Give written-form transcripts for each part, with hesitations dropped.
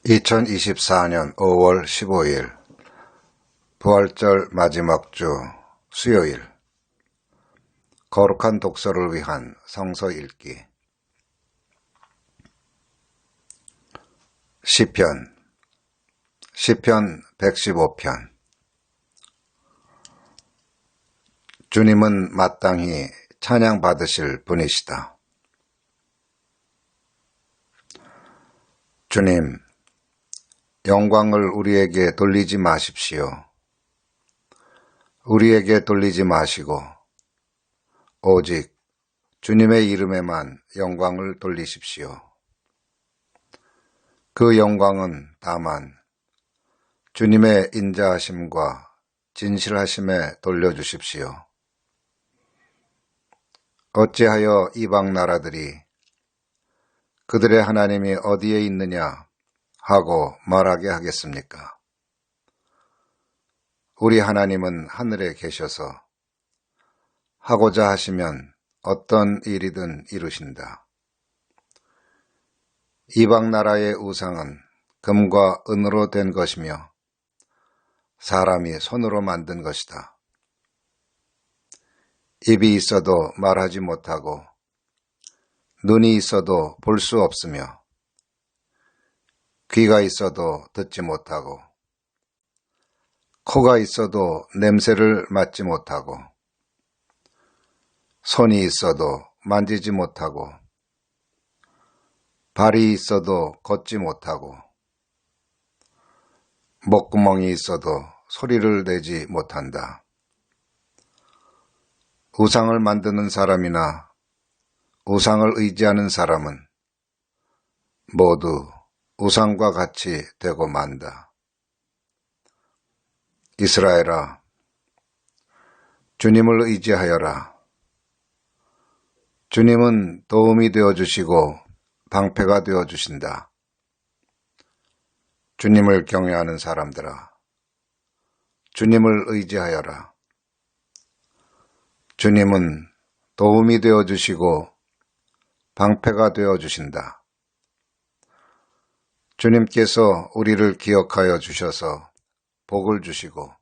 2024년 5월 15일 부활절 마지막 주 수요일 거룩한 독서를 위한 성서 읽기 시편 115편 주님은 마땅히 찬양받으실 분이시다. 주님, 영광을 우리에게 돌리지 마십시오. 우리에게 돌리지 마시고 오직 주님의 이름에만 영광을 돌리십시오. 그 영광은 다만 주님의 인자하심과 진실하심에 돌려주십시오. 어찌하여 이방 나라들이 그들의 하나님이 어디에 있느냐 하고 말하게 하겠습니까? 우리 하나님은 하늘에 계셔서 하고자 하시면 어떤 일이든 이루신다. 이방 나라의 우상은 금과 은으로 된 것이며 사람이 손으로 만든 것이다. 입이 있어도 말하지 못하고 눈이 있어도 볼 수 없으며 귀가 있어도 듣지 못하고 코가 있어도 냄새를 맡지 못하고 손이 있어도 만지지 못하고 발이 있어도 걷지 못하고 목구멍이 있어도 소리를 내지 못한다. 우상을 만드는 사람이나 우상을 의지하는 사람은 모두 우상과 같이 되고 만다. 이스라엘아, 주님을 의지하여라. 주님은 도움이 되어주시고 방패가 되어주신다. 주님을 경외하는 사람들아, 주님을 의지하여라. 주님은 도움이 되어주시고 방패가 되어주신다. 주님께서 우리를 기억하여 주셔서 복을 주시고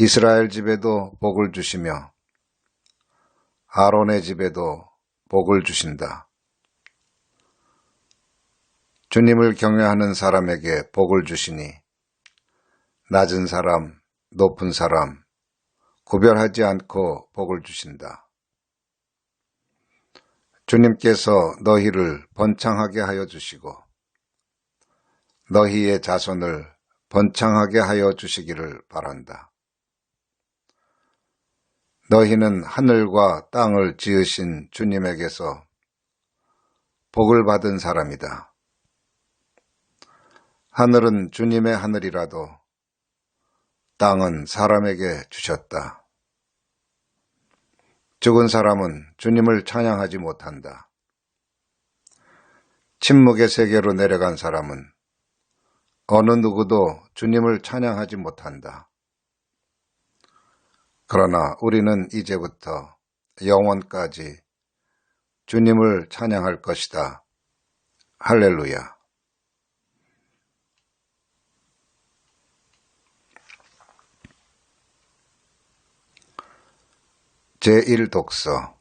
이스라엘 집에도 복을 주시며 아론의 집에도 복을 주신다. 주님을 경외하는 사람에게 복을 주시니 낮은 사람, 높은 사람 구별하지 않고 복을 주신다. 주님께서 너희를 번창하게 하여 주시고 너희의 자손을 번창하게 하여 주시기를 바란다. 너희는 하늘과 땅을 지으신 주님에게서 복을 받은 사람이다. 하늘은 주님의 하늘이라도 땅은 사람에게 주셨다. 죽은 사람은 주님을 찬양하지 못한다. 침묵의 세계로 내려간 사람은 어느 누구도 주님을 찬양하지 못한다. 그러나 우리는 이제부터 영원까지 주님을 찬양할 것이다. 할렐루야. 제1독서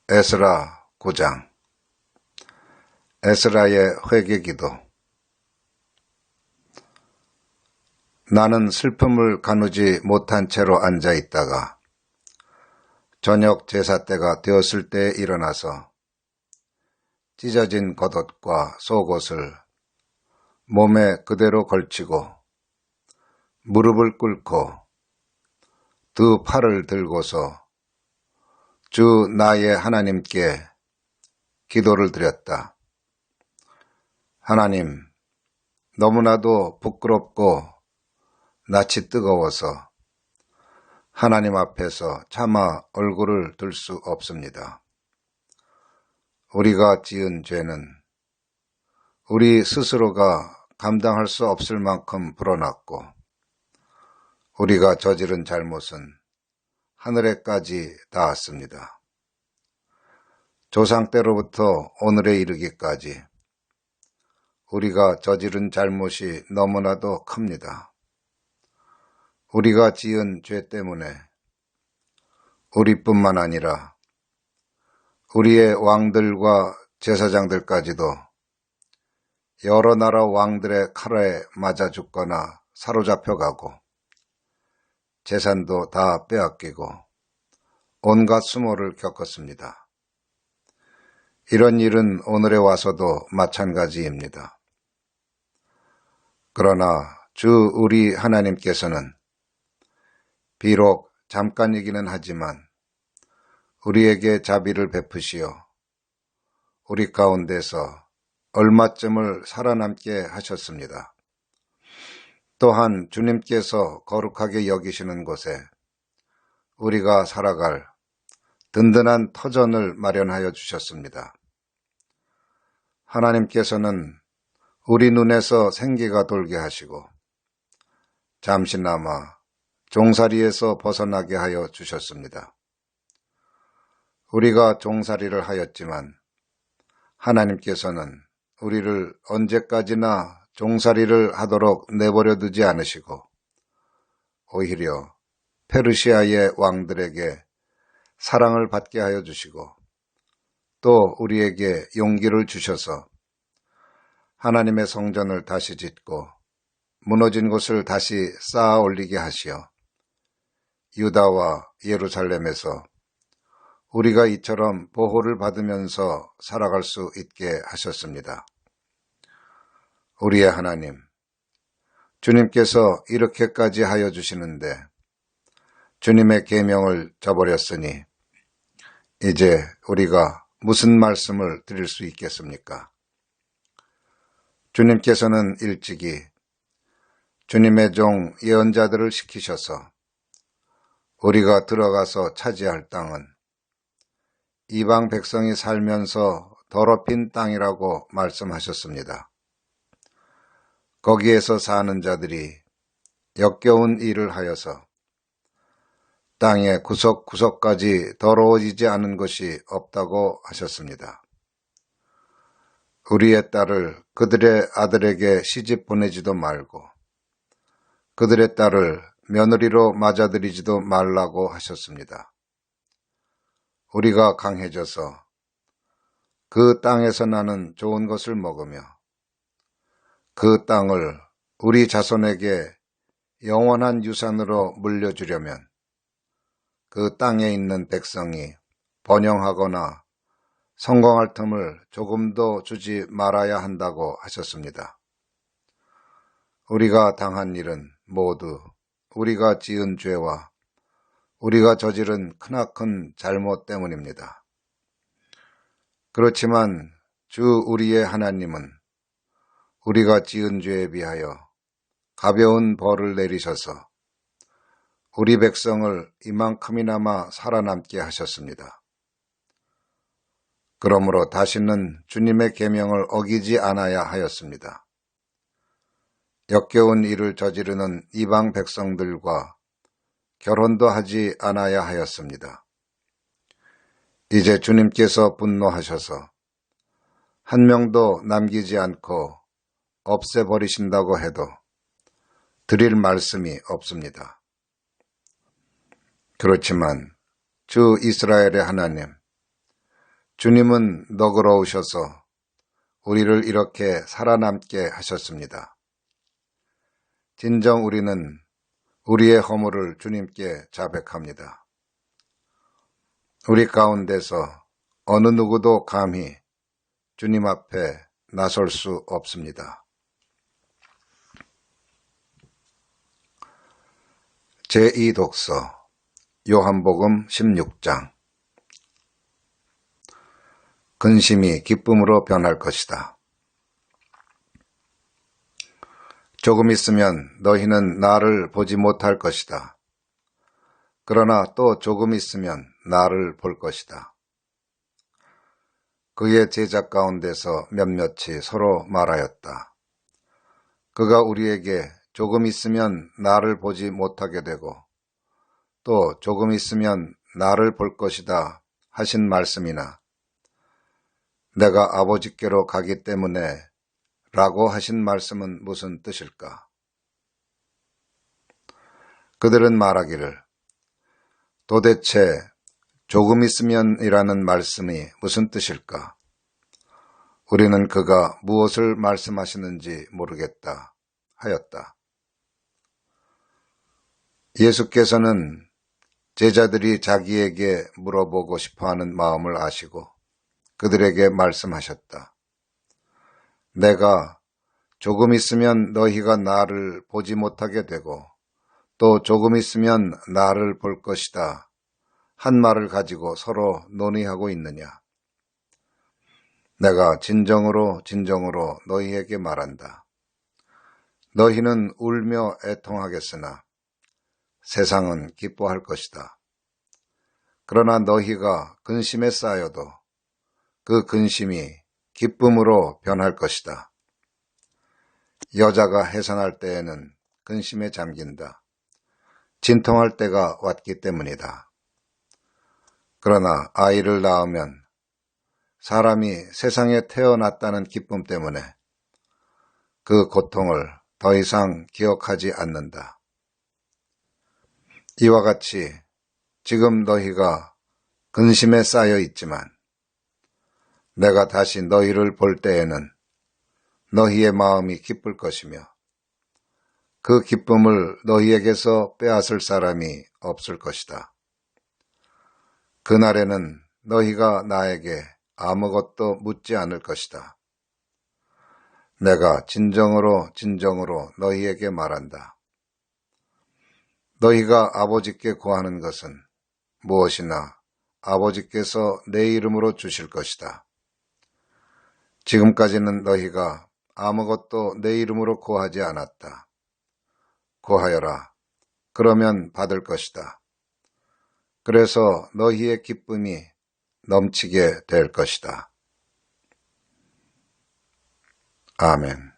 에스라 9장 에스라의 회개기도. 나는 슬픔을 가누지 못한 채로 앉아 있다가 저녁 제사 때가 되었을 때에 일어나서 찢어진 겉옷과 속옷을 몸에 그대로 걸치고 무릎을 꿇고 두 팔을 들고서 주 나의 하나님께 기도를 드렸다. 하나님, 너무나도 부끄럽고 낯이 뜨거워서 하나님 앞에서 차마 얼굴을 들 수 없습니다. 우리가 지은 죄는 우리 스스로가 감당할 수 없을 만큼 불어났고 우리가 저지른 잘못은 하늘에까지 닿았습니다. 조상 때로부터 오늘에 이르기까지 우리가 저지른 잘못이 너무나도 큽니다. 우리가 지은 죄 때문에 우리뿐만 아니라 우리의 왕들과 제사장들까지도 여러 나라 왕들의 칼에 맞아 죽거나 사로잡혀가고 재산도 다 빼앗기고 온갖 수모를 겪었습니다. 이런 일은 오늘에 와서도 마찬가지입니다. 그러나 주 우리 하나님께서는 비록 잠깐이기는 하지만 우리에게 자비를 베푸시어 우리 가운데서 얼마쯤을 살아남게 하셨습니다. 또한 주님께서 거룩하게 여기시는 곳에 우리가 살아갈 든든한 터전을 마련하여 주셨습니다. 하나님께서는 우리 눈에서 생기가 돌게 하시고 잠시나마 종살이에서 벗어나게 하여 주셨습니다. 우리가 종살이를 하였지만 하나님께서는 우리를 언제까지나 종살이를 하도록 내버려 두지 않으시고 오히려 페르시아의 왕들에게 사랑을 받게 하여 주시고 또 우리에게 용기를 주셔서 하나님의 성전을 다시 짓고 무너진 곳을 다시 쌓아 올리게 하시어 유다와 예루살렘에서 우리가 이처럼 보호를 받으면서 살아갈 수 있게 하셨습니다. 우리의 하나님, 주님께서 이렇게까지 하여 주시는데 주님의 계명을 저버렸으니 이제 우리가 무슨 말씀을 드릴 수 있겠습니까? 주님께서는 일찍이 주님의 종 예언자들을 시키셔서 우리가 들어가서 차지할 땅은 이방 백성이 살면서 더럽힌 땅이라고 말씀하셨습니다. 거기에서 사는 자들이 역겨운 일을 하여서 땅의 구석구석까지 더러워지지 않은 것이 없다고 하셨습니다. 우리의 딸을 그들의 아들에게 시집 보내지도 말고 그들의 딸을 며느리로 맞아들이지도 말라고 하셨습니다. 우리가 강해져서 그 땅에서 나는 좋은 것을 먹으며 그 땅을 우리 자손에게 영원한 유산으로 물려주려면 그 땅에 있는 백성이 번영하거나 성공할 틈을 조금도 주지 말아야 한다고 하셨습니다. 우리가 당한 일은 모두 우리가 지은 죄와 우리가 저지른 크나큰 잘못 때문입니다. 그렇지만 주 우리의 하나님은 우리가 지은 죄에 비하여 가벼운 벌을 내리셔서 우리 백성을 이만큼이나마 살아남게 하셨습니다. 그러므로 다시는 주님의 계명을 어기지 않아야 하였습니다. 역겨운 일을 저지르는 이방 백성들과 결혼도 하지 않아야 하였습니다. 이제 주님께서 분노하셔서 한 명도 남기지 않고 없애버리신다고 해도 드릴 말씀이 없습니다. 그렇지만 주 이스라엘의 하나님, 주님은 너그러우셔서 우리를 이렇게 살아남게 하셨습니다. 진정 우리는 우리의 허물을 주님께 자백합니다. 우리 가운데서 어느 누구도 감히 주님 앞에 나설 수 없습니다. 제2독서 요한복음 16장 근심이 기쁨으로 변할 것이다. 조금 있으면 너희는 나를 보지 못할 것이다. 그러나 또 조금 있으면 나를 볼 것이다. 그의 제자 가운데서 몇몇이 서로 말하였다. 그가 우리에게 조금 있으면 나를 보지 못하게 되고 또 조금 있으면 나를 볼 것이다 하신 말씀이나 내가 아버지께로 가기 때문에 라고 하신 말씀은 무슨 뜻일까? 그들은 말하기를 도대체 조금 있으면이라는 말씀이 무슨 뜻일까? 우리는 그가 무엇을 말씀하시는지 모르겠다 하였다. 예수께서는 제자들이 자기에게 물어보고 싶어하는 마음을 아시고 그들에게 말씀하셨다. 내가 조금 있으면 너희가 나를 보지 못하게 되고 또 조금 있으면 나를 볼 것이다 한 말을 가지고 서로 논의하고 있느냐? 내가 진정으로 너희에게 말한다. 너희는 울며 애통하겠으나 세상은 기뻐할 것이다. 그러나 너희가 근심에 쌓여도 그 근심이 기쁨으로 변할 것이다. 여자가 해산할 때에는 근심에 잠긴다. 진통할 때가 왔기 때문이다. 그러나 아이를 낳으면 사람이 세상에 태어났다는 기쁨 때문에 그 고통을 더 이상 기억하지 않는다. 이와 같이 지금 너희가 근심에 쌓여 있지만 내가 다시 너희를 볼 때에는 너희의 마음이 기쁠 것이며 그 기쁨을 너희에게서 빼앗을 사람이 없을 것이다. 그날에는 너희가 나에게 아무것도 묻지 않을 것이다. 내가 진정으로 너희에게 말한다. 너희가 아버지께 구하는 것은 무엇이나 아버지께서 내 이름으로 주실 것이다. 지금까지는 너희가 아무것도 내 이름으로 구하지 않았다. 구하여라. 그러면 받을 것이다. 그래서 너희의 기쁨이 넘치게 될 것이다. 아멘.